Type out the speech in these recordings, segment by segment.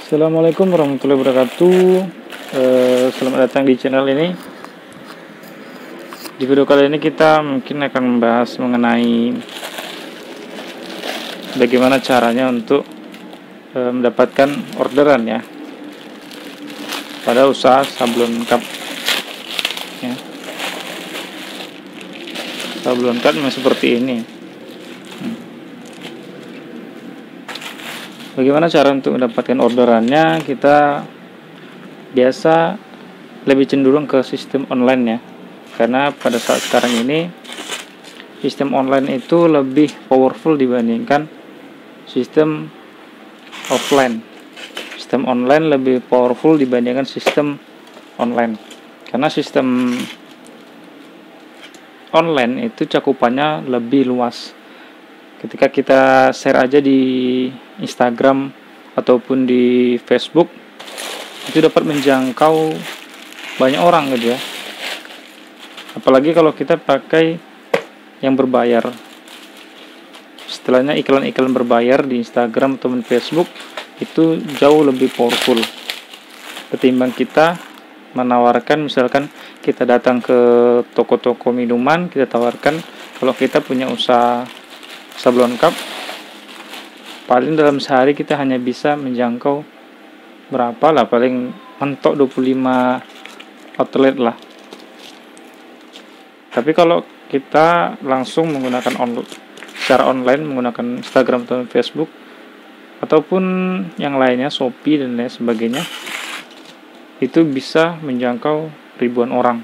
Assalamualaikum warahmatullahi wabarakatuh. Selamat datang di channel ini. Di video kali ini kita mungkin akan membahas mengenai bagaimana caranya untuk mendapatkan orderan ya pada usaha sablon cup ya. Sablon cup memang seperti ini. Bagaimana cara untuk mendapatkan orderannya? Kita biasa lebih cenderung ke sistem online ya, karena pada saat sekarang ini sistem online itu lebih powerful dibandingkan sistem offline. Sistem online lebih powerful dibandingkan sistem online, karena sistem online itu cakupannya lebih luas. Ketika kita share aja di Instagram ataupun di Facebook, itu dapat menjangkau banyak orang gitu ya. Apalagi kalau kita pakai yang berbayar. Setelahnya iklan-iklan berbayar di Instagram ataupun Facebook itu jauh lebih powerful ketimbang kita menawarkan, misalkan kita datang ke toko-toko minuman, kita tawarkan kalau kita punya usaha sablon cup, paling dalam sehari kita hanya bisa menjangkau berapa lah, paling mentok 25 outlet lah. Tapi kalau kita langsung menggunakan secara online, menggunakan Instagram atau Facebook ataupun yang lainnya, Shopee dan lain sebagainya, itu bisa menjangkau ribuan orang.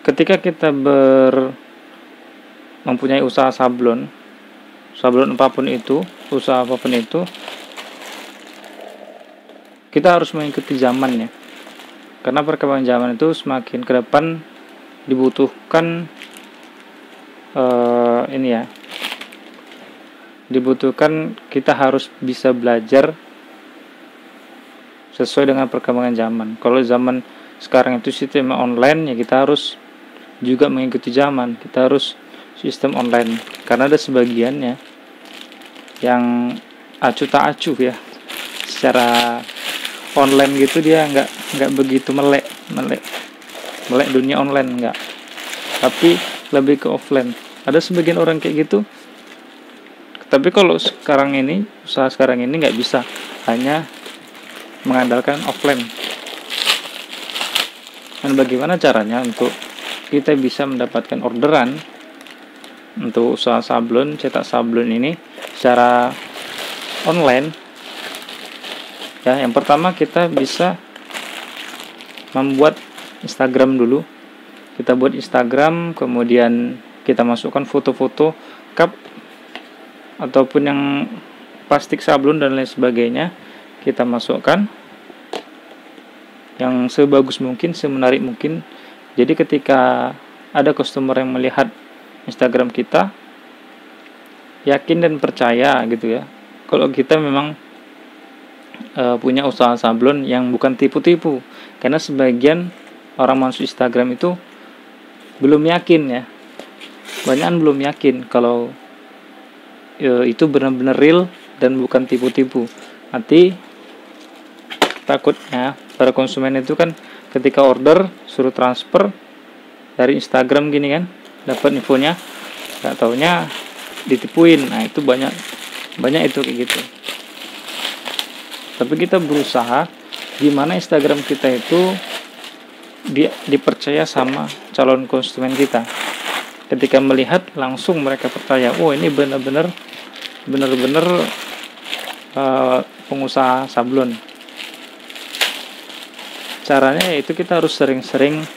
Ketika kita mempunyai usaha sablon apapun itu, usaha apapun itu, kita harus mengikuti zaman ya, karena perkembangan zaman itu semakin ke depan dibutuhkan dibutuhkan kita harus bisa belajar sesuai dengan perkembangan zaman. Kalau zaman sekarang itu sistem online ya, kita harus juga mengikuti zaman, kita harus sistem online, karena ada sebagiannya yang acuh tak acuh ya, secara online gitu dia nggak begitu melek dunia online, nggak, tapi lebih ke offline. Ada sebagian orang kayak gitu, tapi kalau sekarang ini, usaha sekarang ini nggak bisa hanya mengandalkan offline. Dan bagaimana caranya untuk kita bisa mendapatkan orderan untuk usaha sablon, cetak sablon ini secara online ya? Yang pertama kita bisa membuat Instagram dulu. Kita buat Instagram, kemudian kita masukkan foto-foto cup ataupun yang plastik sablon dan lain sebagainya, kita masukkan yang sebagus mungkin, semenarik mungkin. Jadi ketika ada customer yang melihat Instagram kita, yakin dan percaya gitu ya, kalau kita memang punya usaha sablon yang bukan tipu-tipu. Karena sebagian orang masuk Instagram itu belum yakin ya, banyak belum yakin kalau itu benar-benar real dan bukan tipu-tipu. Nanti takutnya para konsumen itu kan ketika order suruh transfer dari Instagram gini kan, dapat infonya, nggak taunya ditipuin. Nah itu banyak itu kayak gitu. Tapi kita berusaha gimana Instagram kita itu dipercaya sama calon konsumen kita. Ketika melihat langsung mereka percaya, oh ini benar-benar pengusaha sablon. Caranya yaitu kita harus sering-sering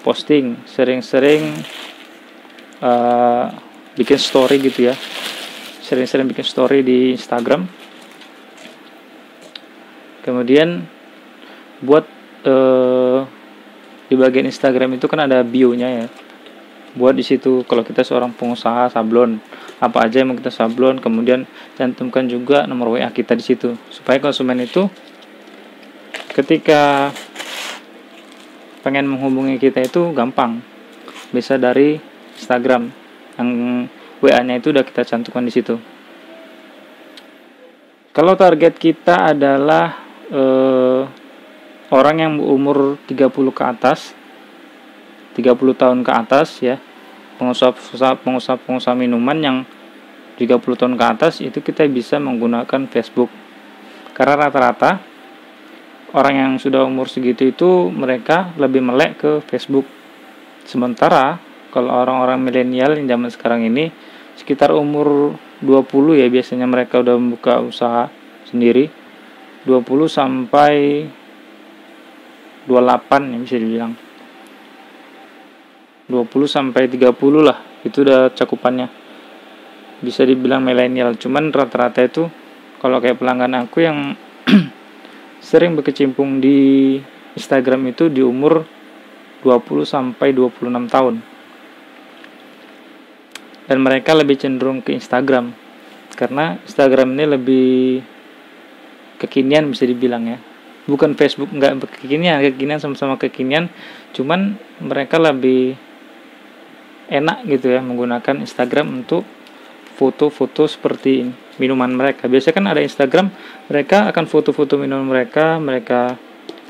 posting, sering-sering bikin story gitu ya, sering-sering bikin story di Instagram. Kemudian buat di bagian Instagram itu kan ada bio-nya ya, buat di situ kalau kita seorang pengusaha sablon, apa aja yang mau kita sablon, kemudian cantumkan juga nomor WA kita di situ, supaya konsumen itu ketika pengen menghubungi kita itu gampang, bisa dari Instagram, yang WA-nya itu udah kita cantumkan di situ. Kalau target kita adalah orang yang berumur 30 ke atas, 30 tahun ke atas ya, pengusaha minuman yang 30 tahun ke atas, itu kita bisa menggunakan Facebook. Karena rata-rata orang yang sudah umur segitu itu mereka lebih melek ke Facebook. Sementara kalau orang-orang milenial yang zaman sekarang ini sekitar umur 20 ya, biasanya mereka udah membuka usaha sendiri, 20 sampai 28 ya bisa dibilang. 20 sampai 30 lah, itu udah cakupannya. Bisa dibilang milenial. Cuman rata-rata itu kalau kayak pelanggan aku yang sering berkecimpung di Instagram itu di umur 20 sampai 26 tahun. Dan mereka lebih cenderung ke Instagram karena Instagram ini lebih kekinian bisa dibilang ya. Bukan Facebook enggak kekinian sama-sama kekinian, cuman mereka lebih enak gitu ya menggunakan Instagram untuk foto-foto seperti minuman mereka. Biasanya kan ada Instagram, mereka akan foto-foto minuman mereka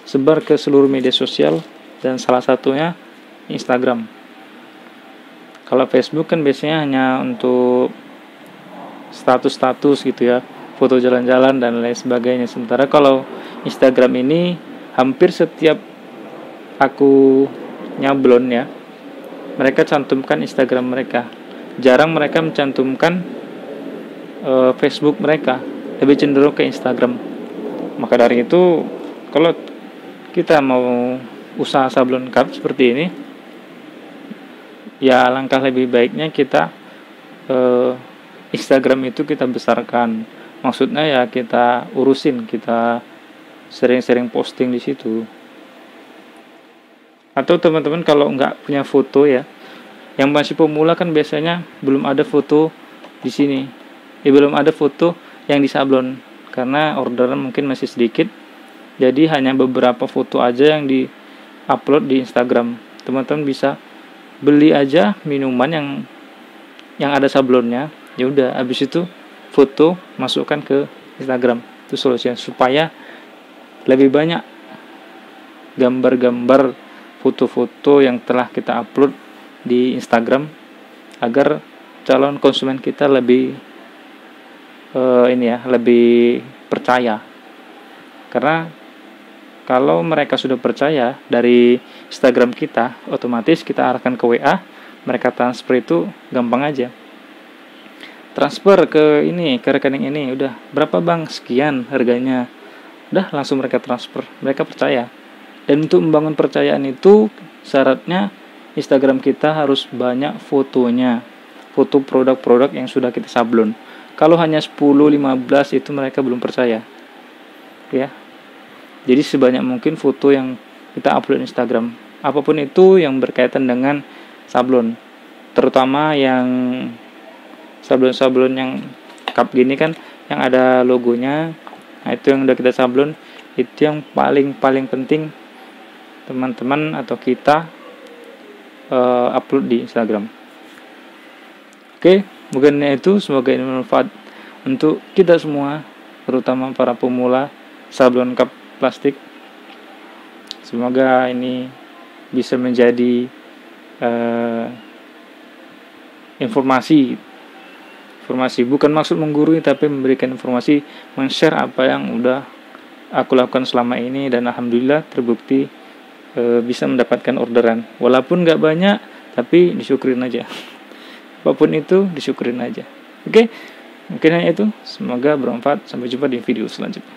sebar ke seluruh media sosial dan salah satunya Instagram. Kalau Facebook kan biasanya hanya untuk status-status gitu ya, foto jalan-jalan dan lain sebagainya. Sementara kalau Instagram ini hampir setiap aku nyablon ya, mereka cantumkan Instagram mereka. Jarang mereka mencantumkan Facebook mereka, lebih cenderung ke Instagram. Maka dari itu kalau kita mau usaha sablon cup seperti ini, ya alangkah lebih baiknya kita Instagram itu kita besarkan. Maksudnya ya kita urusin, kita sering-sering posting di situ. Atau teman-teman kalau nggak punya foto ya, yang masih pemula kan biasanya belum ada foto di sini. Belum ada foto yang di sablon karena orderan mungkin masih sedikit. Jadi hanya beberapa foto aja yang di-upload di Instagram. Teman-teman bisa beli aja minuman yang ada sablonnya. Ya udah, habis itu foto masukkan ke Instagram. Itu solusinya supaya lebih banyak gambar-gambar, foto-foto yang telah kita upload di Instagram agar calon konsumen kita lebih lebih percaya. Karena kalau mereka sudah percaya dari Instagram kita, otomatis kita arahkan ke WA, mereka transfer itu gampang aja. Transfer ke rekening ini, udah berapa bang, sekian harganya, udah langsung mereka transfer, mereka percaya. Dan untuk membangun percayaan itu syaratnya Instagram kita harus banyak fotonya, foto produk-produk yang sudah kita sablon. Kalau hanya 10-15 itu mereka belum percaya ya. Jadi sebanyak mungkin foto yang kita upload di Instagram, apapun itu yang berkaitan dengan sablon, terutama yang sablon-sablon yang cup gini kan yang ada logonya. Nah, itu yang udah kita sablon, itu yang paling penting teman-teman atau kita upload di Instagram. Oke, mungkin itu, semoga ini bermanfaat untuk kita semua, terutama para pemula sablon cup plastik. Semoga ini bisa menjadi informasi, bukan maksud menggurui tapi memberikan informasi, men-share apa yang udah aku lakukan selama ini, dan alhamdulillah terbukti bisa mendapatkan orderan. Walaupun gak banyak, tapi disyukurin aja. Apapun itu disyukurin aja. Oke, mungkin hanya itu. Semoga bermanfaat. Sampai jumpa di video selanjutnya.